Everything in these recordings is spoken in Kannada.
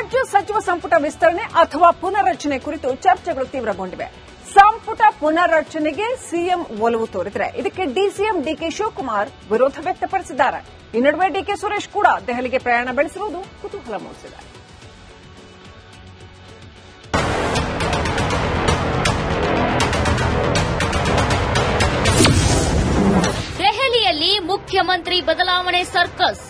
ರಾಜ್ಯ ಸಚಿವ ಸಂಪುಟ ವಿಸ್ತರಣೆ ಅಥವಾ ಪುನರ್ರಚನೆ ಕುರಿತು ಚರ್ಚೆಗಳು ತೀವ್ರಗೊಂಡಿವೆ. ಸಂಪುಟ ಪುನರ್ರಚನೆಗೆ ಸಿಎಂ ಒಲವು ತೋರಿದರೆ ಇದಕ್ಕೆ ಡಿಸಿಎಂ ಡಿಕೆ ಶಿವಕುಮಾರ್ ವಿರೋಧ ವ್ಯಕ್ತಪಡಿಸಿದ್ದಾರೆ. ಈ ನಡುವೆ ಡಿಕೆ ಸುರೇಶ್ ಕೂಡ ದೆಹಲಿಗೆ ಪ್ರಯಾಣ ಬೆಳೆಸಿರುವುದು ಕುತೂಹಲ ಮೂಡಿಸಿದೆ. ದೆಹಲಿಯಲ್ಲಿ ಮುಖ್ಯಮಂತ್ರಿ ಬದಲಾವಣೆ ಸರ್ಕಸ್.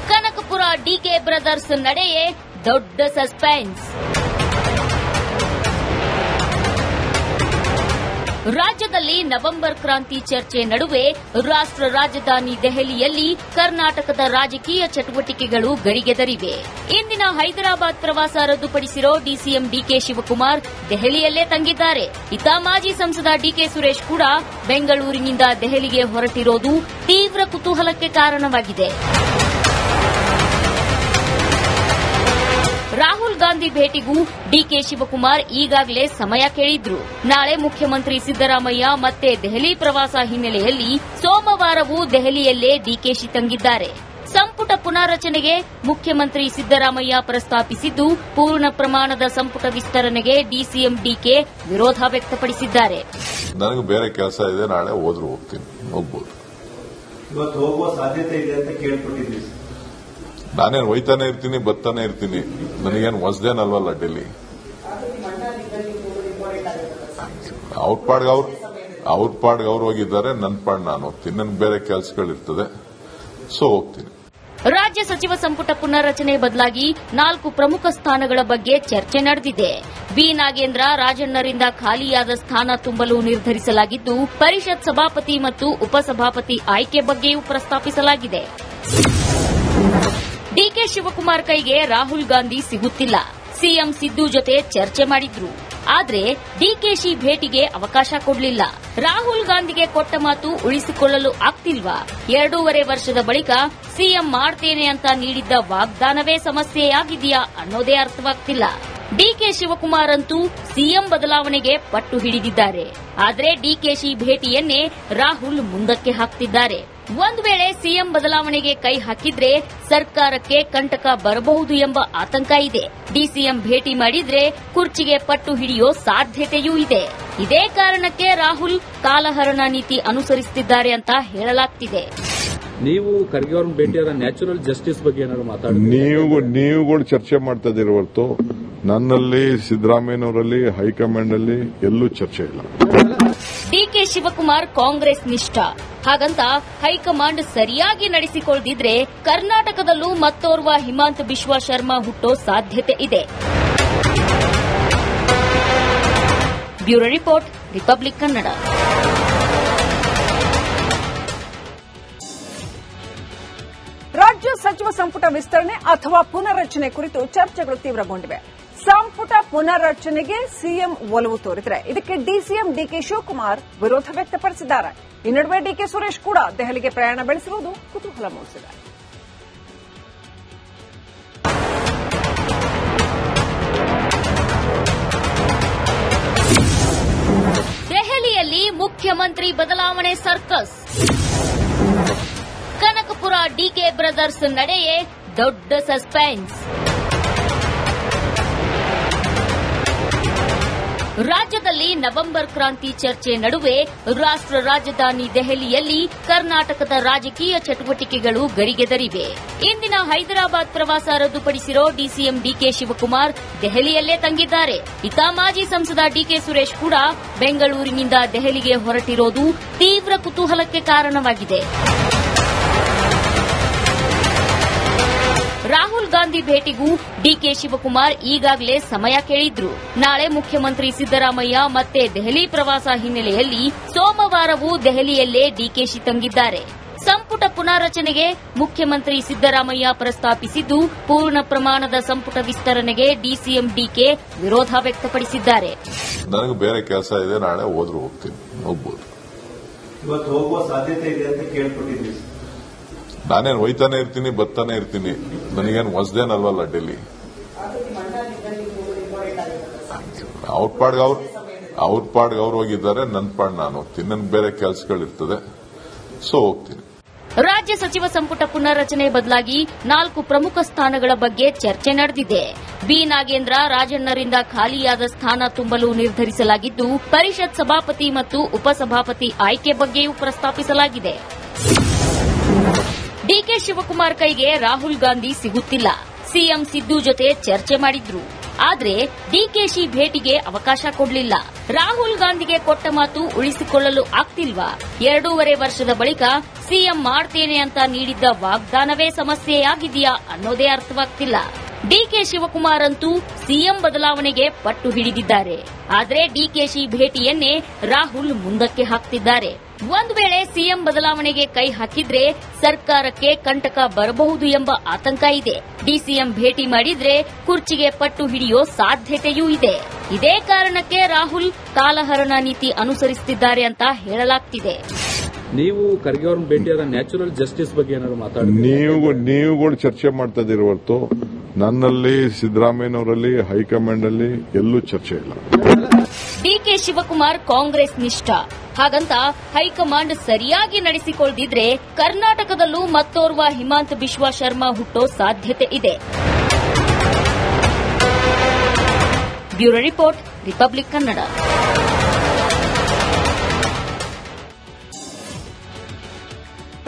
ಕನಕಪುರ ಡಿಕೆ ಬ್ರದರ್ಸ್ ನಡೆಯೇ ದೊಡ್ಡ ಸಸ್ಪೆನ್ಸ್. ರಾಜ್ಯದಲ್ಲಿ ನವೆಂಬರ್ ಕ್ರಾಂತಿ ಚರ್ಚೆ ನಡುವೆ ರಾಷ್ಟ್ರ ರಾಜಧಾನಿ ದೆಹಲಿಯಲ್ಲಿ ಕರ್ನಾಟಕದ ರಾಜಕೀಯ ಚಟುವಟಿಕೆಗಳು ಗರಿಗೆದರಿವೆ. ಇಂದಿನ ಹೈದರಾಬಾದ್ ಪ್ರವಾಸ ರದ್ದುಪಡಿಸಿರೋ ಡಿಸಿಎಂ ಡಿಕೆ ಶಿವಕುಮಾರ್ ದೆಹಲಿಯಲ್ಲೇ ತಂಗಿದ್ದಾರೆ. ಇತ್ತ ಮಾಜಿ ಸಂಸದ ಡಿಕೆ ಸುರೇಶ್ ಕೂಡ ಬೆಂಗಳೂರಿನಿಂದ ದೆಹಲಿಗೆ ಹೊರಟಿರೋದು ತೀವ್ರ ಕುತೂಹಲಕ್ಕೆ ಕಾರಣವಾಗಿದೆ. ರಾಹುಲ್ ಗಾಂಧಿ ಭೇಟಿಗೂ ಡಿಕೆ ಶಿವಕುಮಾರ್ ಈಗಾಗಲೇ ಸಮಯ ಕೇಳಿದ್ರು. ನಾಳೆ ಮುಖ್ಯಮಂತ್ರಿ ಸಿದ್ದರಾಮಯ್ಯ ಮತ್ತೆ ದೆಹಲಿ ಪ್ರವಾಸ ಹಿನ್ನೆಲೆಯಲ್ಲಿ ಸೋಮವಾರವೂ ದೆಹಲಿಯಲ್ಲೇ ಡಿಕೆಶಿ ತಂಗಿದ್ದಾರೆ. ಸಂಪುಟ ಪುನಾರಚನೆಗೆ ಮುಖ್ಯಮಂತ್ರಿ ಸಿದ್ದರಾಮಯ್ಯ ಪ್ರಸ್ತಾಪಿಸಿದ್ದು, ಪೂರ್ಣ ಪ್ರಮಾಣದ ಸಂಪುಟ ವಿಸ್ತರಣೆಗೆ ಡಿಸಿಎಂ ಡಿಕೆ ವಿರೋಧ ವ್ಯಕ್ತಪಡಿಸಿದ್ದಾರೆ. ನನಗೆ ಬೇರೆ ಕೆಲಸ ಇದೆ, ನಾಳೆ ಹೋದ್ರೂ ಹೋಗ್ತೀನಿ, ಹೋಗ್ಬೋದು. ಇವತ್ತು ಹೋಗುವ ಸಾಧ್ಯತೆ ಇದೆ ಅಂತ ಕೇಳ್ಪಟ್ಟಿದ್ದೀವಿ. ನಾನೇನು ಹೋಯ್ತಾನೆ ಇರ್ತೀನಿ, ಬರ್ತಾನೆ ಇರ್ತೀನಿ. ನನಗೇನು ಹೊಸದೇನಲ್ವಲ್ಲ ಡೆಲ್ಲಿ. ಅವ್ರ ಪಾಡ್ಗೆ ಅವ್ರು ಹೋಗಿದ್ದಾರೆ, ನನ್ನ ಪಾಡ್ ನಾನು ಹೋಗ್ತೀನಿ. ನನ್ಗೆ ಬೇರೆ ಕೆಲಸಗಳಿರ್ತದೆ, ಸೊ ಹೋಗ್ತೀನಿ. ರಾಜ್ಯ ಸಚಿವ ಸಂಪುಟ ಪುನರ್ರಚನೆ ಬದಲಾಗಿ 4 ಪ್ರಮುಖ ಸ್ಥಾನಗಳ ಬಗ್ಗೆ ಚರ್ಚೆ ನಡೆದಿದೆ. ಬಿ ನಾಗೇಂದ್ರ, ರಾಜಣ್ಣರಿಂದ ಖಾಲಿಯಾದ ಸ್ಥಾನ ತುಂಬಲು ನಿರ್ಧರಿಸಲಾಗಿದ್ದು, ಪರಿಷತ್ ಸಭಾಪತಿ ಮತ್ತು ಉಪಸಭಾಪತಿ ಆಯ್ಕೆ ಬಗ್ಗೆಯೂ ಪ್ರಸ್ತಾಪಿಸಲಾಗಿದೆ. ಡಿಕೆ ಶಿವಕುಮಾರ್ ಕೈಗೆ ರಾಹುಲ್ ಗಾಂಧಿ ಸಿಗುತ್ತಿಲ್ಲ. ಸಿಎಂ ಸಿದ್ದು ಜೊತೆ ಚರ್ಚೆ ಮಾಡಿದ್ರು. ಆದ್ರೆ ಡಿಕೆಶಿ ಭೇಟಿಗೆ ಅವಕಾಶ ಕೊಡಲಿಲ್ಲ. ರಾಹುಲ್ ಗಾಂಧಿಗೆ ಕೊಟ್ಟ ಮಾತು ಉಳಿಸಿಕೊಳ್ಳಲು ಆಗ್ತಿಲ್ವಾ? 2.5 ವರ್ಷದ ಬಳಿಕ ಸಿಎಂ ಮಾಡ್ತೇನೆ ಅಂತ ನೀಡಿದ್ದ ವಾಗ್ದಾನವೇ ಸಮಸ್ಯೆಯಾಗಿದೆಯಾ ಅನ್ನೋದೇ ಅರ್ಥವಾಗ್ತಿಲ್ಲ. ಡಿಕೆ ಶಿವಕುಮಾರ್ ಅಂತೂ ಸಿಎಂ ಬದಲಾವಣೆಗೆ ಪಟ್ಟು ಹಿಡಿದಿದ್ದಾರೆ. ಆದ್ರೆ ಡಿಕೆಶಿ ಭೇಟಿಯನ್ನೇ ರಾಹುಲ್ ಮುಂದಕ್ಕೆ ಹಾಕ್ತಿದ್ದಾರೆ. ಒಂದು ವೇಳೆ ಸಿಎಂ ಬದಲಾವಣೆಗೆ ಕೈ ಹಾಕಿದ್ರೆ ಸರ್ಕಾರಕ್ಕೆ ಕಂಟಕ ಬರಬಹುದು ಎಂಬ ಆತಂಕ ಇದೆ. ಡಿಸಿಎಂ ಭೇಟಿ ಮಾಡಿದ್ರೆ ಕುರ್ಚಿಗೆ ಪಟ್ಟು ಹಿಡಿಯೋ ಸಾಧ್ಯತೆಯೂ ಇದೆ. ಇದೇ ಕಾರಣಕ್ಕೆ ರಾಹುಲ್ ಕಾಲಹರಣ ನೀತಿ ಅನುಸರಿಸುತ್ತಿದ್ದಾರೆ ಅಂತ ಹೇಳಲಾಗ್ತಿದೆ. ನೀವು ಖರ್ಗೆ ಅವ್ರನ್ನ ಭೇಟಿಯಾದ ನ್ಯಾಚುರಲ್ ಜಸ್ಟಿಸ್ ಬಗ್ಗೆ ಏನಾದ್ರು ಮಾತಾಡಿ? ನೀವುಗಳು ಚರ್ಚೆ ಮಾಡ್ತಾ ಇದ್ದೀರಿ ಹೊರತು ನನ್ನಲ್ಲಿ, ಸಿದ್ದರಾಮಯ್ಯನವರಲ್ಲಿ, ಹೈಕಮಾಂಡ್ ಅಲ್ಲಿ ಎಲ್ಲೂ ಚರ್ಚೆ ಇಲ್ಲ. ಡಿಕೆ ಶಿವಕುಮಾರ್ ಕಾಂಗ್ರೆಸ್ ನಿಷ್ಠ. ಹಾಗಂತ ಹೈಕಮಾಂಡ್ ಸರಿಯಾಗಿ ನಡೆಸಿಕೊಳ್ಳದಿದ್ರೆ ಕರ್ನಾಟಕದಲ್ಲೂ ಮತ್ತೋರ್ವ ಹಿಮಾಂತ ಬಿಶ್ವ ಶರ್ಮಾ ಹುಟ್ಟೋ ಸಾಧ್ಯತೆ ಇದೆ. Bureau report, republic Kannada. ರಾಜ್ಯ ಸಚಿವ ಸಂಪುಟ ವಿಸ್ತರಣೆ ಅಥವಾ ಪುನರ್ರಚನೆ ಕುರಿತು ಚರ್ಚೆಗಳು ತೀವ್ರಗೊಂಡಿವೆ. ಸಂಪುಟ ಪುನರ್ರಚನೆಗೆ ಸಿಎಂ ಒಲವು ತೋರಿದರೆ ಇದಕ್ಕೆ ಡಿಸಿಎಂ ಡಿಕೆ ಶಿವಕುಮಾರ್ ವಿರೋಧ ವ್ಯಕ್ತಪಡಿಸಿದ್ದಾರೆ. ಈ ನಡುವೆ ಡಿಕೆ ಸುರೇಶ್ ಕೂಡ ದೆಹಲಿಗೆ ಪ್ರಯಾಣ ಬೆಳೆಸಿರುವುದು ಕುತೂಹಲ ಮೂಡಿಸಿದೆ. ದೆಹಲಿಯಲ್ಲಿ ಮುಖ್ಯಮಂತ್ರಿ ಬದಲಾವಣೆ ಸರ್ಕಸ್. ಕನಕಪುರ ಡಿಕೆ ಬ್ರದರ್ಸ್ ನಡೆಯೇ ದೊಡ್ಡ ಸಸ್ಪೆನ್ಸ್. ರಾಜ್ಯದಲ್ಲಿ ನವೆಂಬರ್ ಕ್ರಾಂತಿ ಚರ್ಚೆ ನಡುವೆ ರಾಷ್ಟ್ರ ರಾಜಧಾನಿ ದೆಹಲಿಯಲ್ಲಿ ಕರ್ನಾಟಕದ ರಾಜಕೀಯ ಚಟುವಟಿಕೆಗಳು ಗರಿಗೆದರಿವೆ. ಇಂದಿನ ಹೈದರಾಬಾದ್ ಪ್ರವಾಸ ರದ್ದುಪಡಿಸಿರೋ ಡಿಸಿಎಂ ಡಿಕೆ ಶಿವಕುಮಾರ್ ದೆಹಲಿಯಲ್ಲೇ ತಂಗಿದ್ದಾರೆ. ಇತ್ತ ಮಾಜಿ ಸಂಸದ ಡಿಕೆ ಸುರೇಶ್ ಕೂಡ ಬೆಂಗಳೂರಿನಿಂದ ದೆಹಲಿಗೆ ಹೊರಟಿರೋದು ತೀವ್ರ ಕುತೂಹಲಕ್ಕೆ ಕಾರಣವಾಗಿದೆ. ರಾಹುಲ್ ಗಾಂಧಿ ಭೇಟಿಗೂ ಡಿಕೆ ಶಿವಕುಮಾರ್ ಈಗಾಗಲೇ ಸಮಯ ಕೇಳಿದ್ರು. ನಾಳೆ ಮುಖ್ಯಮಂತ್ರಿ ಸಿದ್ದರಾಮಯ್ಯ ಮತ್ತೆ ದೆಹಲಿ ಪ್ರವಾಸ ಹಿನ್ನೆಲೆಯಲ್ಲಿ ಸೋಮವಾರವೂ ದೆಹಲಿಯಲ್ಲೇ ಡಿಕೆಶಿ ತಂಗಿದ್ದಾರೆ. ಸಂಪುಟ ಪುನಾರಚನೆಗೆ ಮುಖ್ಯಮಂತ್ರಿ ಸಿದ್ದರಾಮಯ್ಯ ಪ್ರಸ್ತಾಪಿಸಿದ್ದು, ಪೂರ್ಣ ಪ್ರಮಾಣದ ಸಂಪುಟ ವಿಸ್ತರಣೆಗೆ ಡಿಸಿಎಂ ಡಿಕೆ ವಿರೋಧ ವ್ಯಕ್ತಪಡಿಸಿದ್ದಾರೆ. ನನಗೆ ಬೇರೆ ಕೆಲಸ ಇದೆ, ನಾಳೆ ಹೋದ್ರೂ ಹೋಗ್ತೀನಿ, ಹೋಗ್ಬೋದು. ಇವತ್ತು ಹೋಗುವ ಸಾಧ್ಯತೆ ಇದೆ ಅಂತ ಕೇಳ್ಪಟ್ಟಿದ್ದೀವಿ. ನಾನೇನು ಹೋಯ್ತಾನೆ ಇರ್ತೀನಿ, ಬರ್ತಾನೆ ಇರ್ತೀನಿ. ನನಗೇನು ಹೊಸದೇನಲ್ವಲ್ಲ ಡೆಲ್ಲಿ. ಅವ್ರ ಪಾಡ್ಗೆ ಅವ್ರು ಹೋಗಿದ್ದಾರೆ, ನನ್ನ ಪಾಡ್ ನಾನು ಹೋಗ್ತೀನಿ. ನನ್ಗೆ ಬೇರೆ ಕೆಲಸಗಳಿರ್ತದೆ, ಸೊ ಹೋಗ್ತೀನಿ. ರಾಜ್ಯ ಸಚಿವ ಸಂಪುಟ ಪುನರ್ರಚನೆ ಬದಲಾಗಿ 4 ಪ್ರಮುಖ ಸ್ಥಾನಗಳ ಬಗ್ಗೆ ಚರ್ಚೆ ನಡೆದಿದೆ. ಬಿ ನಾಗೇಂದ್ರ ರಾಜಣ್ಣರಿಂದ ಖಾಲಿಯಾದ ಸ್ಥಾನ ತುಂಬಲು ನಿರ್ಧರಿಸಲಾಗಿದ್ದು, ಪರಿಷತ್ ಸಭಾಪತಿ ಮತ್ತು ಉಪಸಭಾಪತಿ ಆಯ್ಕೆ ಬಗ್ಗೆಯೂ ಪ್ರಸ್ತಾಪಿಸಲಾಗಿದೆ. ಡಿಕೆ ಶಿವಕುಮಾರ್ ಕೈಗೆ ರಾಹುಲ್ ಗಾಂಧಿ ಸಿಗುತ್ತಿಲ್ಲ. ಸಿಎಂ ಸಿದ್ದು ಜೊತೆ ಚರ್ಚೆ ಮಾಡಿದ್ರು. ಆದ್ರೆ ಡಿಕೆಶಿ ಭೇಟಿಗೆ ಅವಕಾಶ ಕೊಡಲಿಲ್ಲ. ರಾಹುಲ್ ಗಾಂಧಿಗೆ ಕೊಟ್ಟ ಮಾತು ಉಳಿಸಿಕೊಳ್ಳಲು ಆಗ್ತಿಲ್ವಾ? 2.5 ವರ್ಷದ ಬಳಿಕ ಸಿಎಂ ಮಾಡ್ತೇನೆ ಅಂತ ನೀಡಿದ್ದ ವಾಗ್ದಾನವೇ ಸಮಸ್ಯೆಯಾಗಿದೆಯಾ ಅನ್ನೋದೇ ಅರ್ಥವಾಗ್ತಿಲ್ಲ. ಡಿಕೆ ಶಿವಕುಮಾರ್ ಅಂತೂ ಸಿಎಂ ಬದಲಾವಣೆಗೆ ಪಟ್ಟು ಹಿಡಿದಿದ್ದಾರೆ. ಆದ್ರೆ ಡಿಕೆಶಿ ಭೇಟಿಯನ್ನೇ ರಾಹುಲ್ ಮುಂದಕ್ಕೆ ಹಾಕ್ತಿದ್ದಾರೆ. ಒಂದು ವೇಳೆ ಸಿಎಂ ಬದಲಾವಣೆಗೆ ಕೈ ಹಾಕಿದ್ರೆ ಸರ್ಕಾರಕ್ಕೆ ಕಂಟಕ ಬರಬಹುದು ಎಂಬ ಆತಂಕ ಇದೆ. ಡಿಸಿಎಂ ಭೇಟಿ ಮಾಡಿದ್ರೆ ಕುರ್ಚಿಗೆ ಪಟ್ಟು ಹಿಡಿಯೋ ಸಾಧ್ಯತೆಯೂ ಇದೆ. ಇದೇ ಕಾರಣಕ್ಕೆ ರಾಹುಲ್ ಕಾಲಹರಣ ನೀತಿ ಅನುಸರಿಸುತ್ತಿದ್ದಾರೆ ಅಂತ ಹೇಳಲಾಗ್ತಿದೆ. ನೀವು ಖರ್ಗೆ ಅವ್ರನ್ನ ಭೇಟಿಯಾದ ನ್ಯಾಚುರಲ್ ಜಸ್ಟಿಸ್ ಬಗ್ಗೆ ಏನಾದ್ರು ಮಾತಾಡಿದ್ರೆ ನೀವುಗಳು ಚರ್ಚೆ ಮಾಡ್ತಾ ಇದ್ದೀರಿ ಹೊರತು ನನ್ನಲ್ಲಿ ಸಿದ್ದರಾಮಯ್ಯನವರಲ್ಲಿ ಹೈಕಮಾಂಡ್ ಅಲ್ಲಿ ಎಲ್ಲೂ ಚರ್ಚೆ ಇಲ್ಲ. ಡಿಕೆ ಶಿವಕುಮಾರ್ ಕಾಂಗ್ರೆಸ್ ನಿಷ್ಠ. ಹಾಗಂತ ಹೈಕಮಾಂಡ್ ಸರಿಯಾಗಿ ನಡೆಸಿಕೊಳ್ಳದಿದ್ರೆ ಕರ್ನಾಟಕದಲ್ಲೂ ಮತ್ತೋರ್ವ ಹಿಮಾಂತ್ ಬಿಶ್ವಾ ಶರ್ಮಾ ಹುಟ್ಟೋ ಸಾಧ್ಯತೆ ಇದೆ. Bureau report, republic Kannada.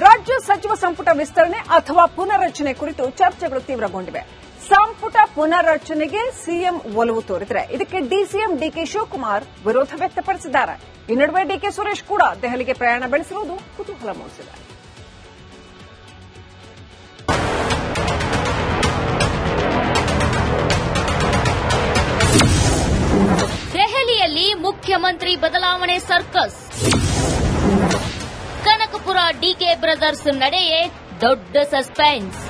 ರಾಜ್ಯ ಸಚಿವ ಸಂಪುಟ ವಿಸ್ತರಣೆ ಅಥವಾ ಪುನರ್ರಚನೆ ಕುರಿತು ಚರ್ಚೆಗಳು ತೀವ್ರಗೊಂಡಿವೆ. ಸಂಪುಟ ಪುನರ್ರಚನೆಗೆ ಸಿಎಂ ಒಲವು ತೋರಿದರೆ ಇದಕ್ಕೆ ಡಿಸಿಎಂ ಡಿಕೆ ಶಿವಕುಮಾರ್ ವಿರೋಧ ವ್ಯಕ್ತಪಡಿಸಿದ್ದಾರೆ. ಈ ನಡುವೆ ಡಿಕೆ ಸುರೇಶ್ ಕೂಡ ದೆಹಲಿಗೆ ಪ್ರಯಾಣ ಬೆಳೆಸಿರುವುದು ಕುತೂಹಲ ಮೂಡಿಸಿದೆ. ದೆಹಲಿಯಲ್ಲಿ ಮುಖ್ಯಮಂತ್ರಿ ಬದಲಾವಣೆ ಸರ್ಕಸ್. ಕನಕಪುರ ಡಿಕೆ ಬ್ರದರ್ಸ್ ನಡೆಯೇ ದೊಡ್ಡ ಸಸ್ಪೆನ್ಸ್.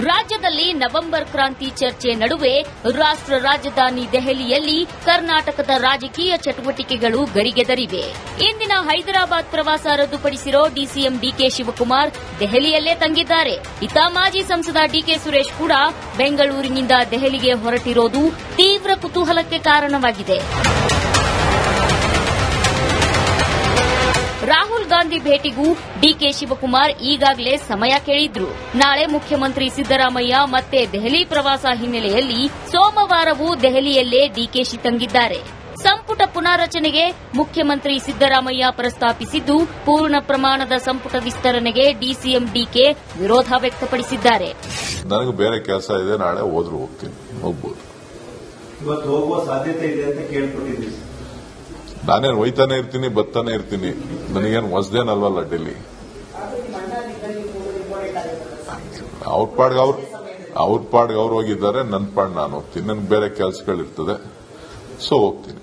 ರಾಜ್ಯದಲ್ಲಿ ನವೆಂಬರ್ ಕ್ರಾಂತಿ ಚರ್ಚೆ ನಡುವೆ ರಾಷ್ಟ್ರ ರಾಜಧಾನಿ ದೆಹಲಿಯಲ್ಲಿ ಕರ್ನಾಟಕದ ರಾಜಕೀಯ ಚಟುವಟಿಕೆಗಳು ಗರಿಗೆದರಿವೆ. ಇಂದಿನ ಹೈದರಾಬಾದ್ ಪ್ರವಾಸ ರದ್ದುಪಡಿಸಿರೋ ಡಿಸಿಎಂ ಡಿಕೆ ಶಿವಕುಮಾರ್ ದೆಹಲಿಯಲ್ಲೇ ತಂಗಿದ್ದಾರೆ. ಇತ್ತ ಮಾಜಿ ಸಂಸದ ಡಿಕೆ ಸುರೇಶ್ ಕೂಡ ಬೆಂಗಳೂರಿನಿಂದ ದೆಹಲಿಗೆ ಹೊರಟಿರೋದು ತೀವ್ರ ಕುತೂಹಲಕ್ಕೆ ಕಾರಣವಾಗಿದೆ. ರಾಹುಲ್ ಗಾಂಧಿ ಭೇಟಿಗೂ ಡಿಕೆ ಶಿವಕುಮಾರ್ ಈಗಾಗಲೇ ಸಮಯ ಕೇಳಿದ್ರು. ನಾಳೆ ಮುಖ್ಯಮಂತ್ರಿ ಸಿದ್ದರಾಮಯ್ಯ ಮತ್ತೆ ದೆಹಲಿ ಪ್ರವಾಸ ಹಿನ್ನೆಲೆಯಲ್ಲಿ ಸೋಮವಾರವೂ ದೆಹಲಿಯಲ್ಲೇ ಡಿಕೆಶಿ ತಂಗಿದ್ದಾರೆ. ಸಂಪುಟ ಪುನಾರಚನೆಗೆ ಮುಖ್ಯಮಂತ್ರಿ ಸಿದ್ದರಾಮಯ್ಯ ಪ್ರಸ್ತಾಪಿಸಿದ್ದು, ಪೂರ್ಣ ಪ್ರಮಾಣದ ಸಂಪುಟ ವಿಸ್ತರಣೆಗೆ ಡಿಸಿಎಂ ಡಿಕೆ ವಿರೋಧ ವ್ಯಕ್ತಪಡಿಸಿದ್ದಾರೆ. ನನಗೆ ಬೇರೆ ಕೆಲಸ ಇದೆ, ನಾಳೆ ಹೋದ್ರೂ ಹೋಗ್ತೀನಿ, ಹೋಗ್ಬೋದು. ಇವತ್ತು ಹೋಗುವ ಸಾಧ್ಯತೆ ಇದೆ ಅಂತ ಕೇಳ್ಪಟ್ಟಿದ್ದೀವಿ. ನಾನೇನು ಒಯ್ತಾನೆ ಇರ್ತೀನಿ, ಬರ್ತಾನೆ ಇರ್ತೀನಿ. ನನಗೇನು ಹೊಸದೇನಲ್ವಲ್ಲ ಡೆಲ್ಲಿ. ಅವ್ರ ಪಾಡ್ಗೆ ಅವ್ರು ಹೋಗಿದ್ದಾರೆ, ನನ್ನ ಪಾಡ್ ನಾನು ಹೋಗ್ತೀನಿ. ನನಗೆ ಬೇರೆ ಕೆಲಸಗಳಿರ್ತದೆ, ಸೊ ಹೋಗ್ತೀನಿ.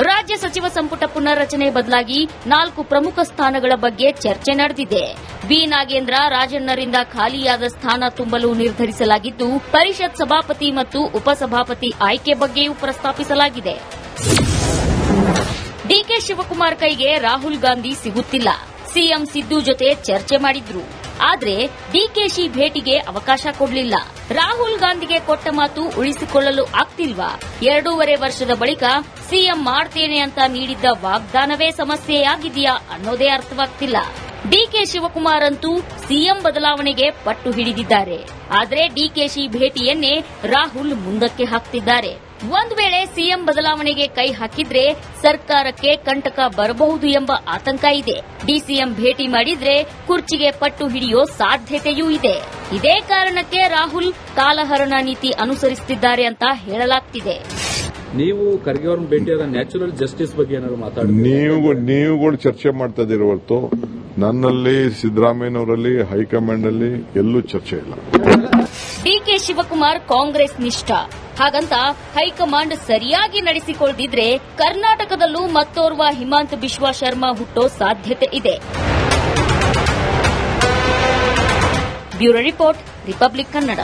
ರಾಜ್ಯ ಸಚಿವ ಸಂಪುಟ ಪುನರ್ರಚನೆ ಬದಲಾಗಿ 4 ಪ್ರಮುಖ ಸ್ಥಾನಗಳ ಬಗ್ಗೆ ಚರ್ಚೆ ನಡೆದಿದೆ. ಬಿ ನಾಗೇಂದ್ರ ರಾಜಣ್ಣರಿಂದ ಖಾಲಿಯಾದ ಸ್ಥಾನ ತುಂಬಲು ನಿರ್ಧರಿಸಲಾಗಿದ್ದು, ಪರಿಷತ್ ಸಭಾಪತಿ ಮತ್ತು ಉಪಸಭಾಪತಿ ಆಯ್ಕೆ ಬಗ್ಗೆಯೂ ಪ್ರಸ್ತಾಪಿಸಲಾಗಿದೆ. ಡಿಕೆ ಶಿವಕುಮಾರ್ ಕೈಗೆ ರಾಹುಲ್ ಗಾಂಧಿ ಸಿಗುತ್ತಿಲ್ಲ. ಸಿಎಂ ಸಿದ್ದು ಜೊತೆ ಚರ್ಚೆ ಮಾಡಿದ್ರು. ಆದ್ರೆ ಡಿಕೆಶಿ ಭೇಟಿಗೆ ಅವಕಾಶ ಕೊಡಲಿಲ್ಲ. ರಾಹುಲ್ ಗಾಂಧಿಗೆ ಕೊಟ್ಟ ಮಾತು ಉಳಿಸಿಕೊಳ್ಳಲು ಆಗ್ತಿಲ್ವಾ? 2.5 ವರ್ಷದ ಬಳಿಕ ಸಿಎಂ ಮಾಡ್ತೇನೆ ಅಂತ ನೀಡಿದ್ದ ವಾಗ್ದಾನವೇ ಸಮಸ್ಯೆಯಾಗಿದೆಯಾ ಅನ್ನೋದೇ ಅರ್ಥವಾಗ್ತಿಲ್ಲ. ಡಿಕೆ ಶಿವಕುಮಾರ್ ಅಂತೂ ಸಿಎಂ ಬದಲಾವಣೆಗೆ ಪಟ್ಟು ಹಿಡಿದಿದ್ದಾರೆ. ಆದ್ರೆ ಡಿಕೆಶಿ ಭೇಟಿಯನ್ನೇ ರಾಹುಲ್ ಮುಂದಕ್ಕೆ ಹಾಕ್ತಿದ್ದಾರೆ. ಒಂದು ವೇಳೆ ಸಿಎಂ ಬದಲಾವಣೆಗೆ ಕೈ ಹಾಕಿದ್ರೆ ಸರ್ಕಾರಕ್ಕೆ ಕಂಟಕ ಬರಬಹುದು ಎಂಬ ಆತಂಕ ಇದೆ. ಡಿಸಿಎಂ ಭೇಟಿ ಮಾಡಿದ್ರೆ ಕುರ್ಚಿಗೆ ಪಟ್ಟು ಹಿಡಿಯೋ ಸಾಧ್ಯತೆಯೂ ಇದೆ. ಇದೇ ಕಾರಣಕ್ಕೆ ರಾಹುಲ್ ಕಾಲಹರಣ ನೀತಿ ಅನುಸರಿಸುತ್ತಿದ್ದಾರೆ ಅಂತ ಹೇಳಲಾಗ್ತಿದೆ. ನೀವು ಖರ್ಗೆ ಅವ್ರನ್ನ ಭೇಟಿಯಾದ ನ್ಯಾಚುರಲ್ ಜಸ್ಟಿಸ್ ಬಗ್ಗೆ ಏನಾದ್ರು ಮಾತಾಡಿದ್ರೆ ನೀವುಗಳು ಚರ್ಚೆ ಮಾಡ್ತಾ ಇದ್ದೀರಿ ಹೊರತು ನನ್ನಲ್ಲಿ ಸಿದ್ದರಾಮಯ್ಯನವರಲ್ಲಿ ಹೈಕಮಾಂಡ್ ಅಲ್ಲಿ ಎಲ್ಲೂ ಚರ್ಚೆ ಇಲ್ಲ. ಡಿಕೆ ಶಿವಕುಮಾರ್ ಕಾಂಗ್ರೆಸ್ ನಿಷ್ಠ. ಹಾಗಂತ ಹೈಕಮಾಂಡ್ ಸರಿಯಾಗಿ ನಡೆಸಿಕೊಳ್ಳದಿದ್ರೆ ಕರ್ನಾಟಕದಲ್ಲೂ ಮತ್ತೋರ್ವ ಹಿಮಾಂತ್ ಬಿಶ್ವಾ ಶರ್ಮಾ ಹುಟ್ಟೋ ಸಾಧ್ಯತೆ ಇದೆ. Bureau report, republic Kannada.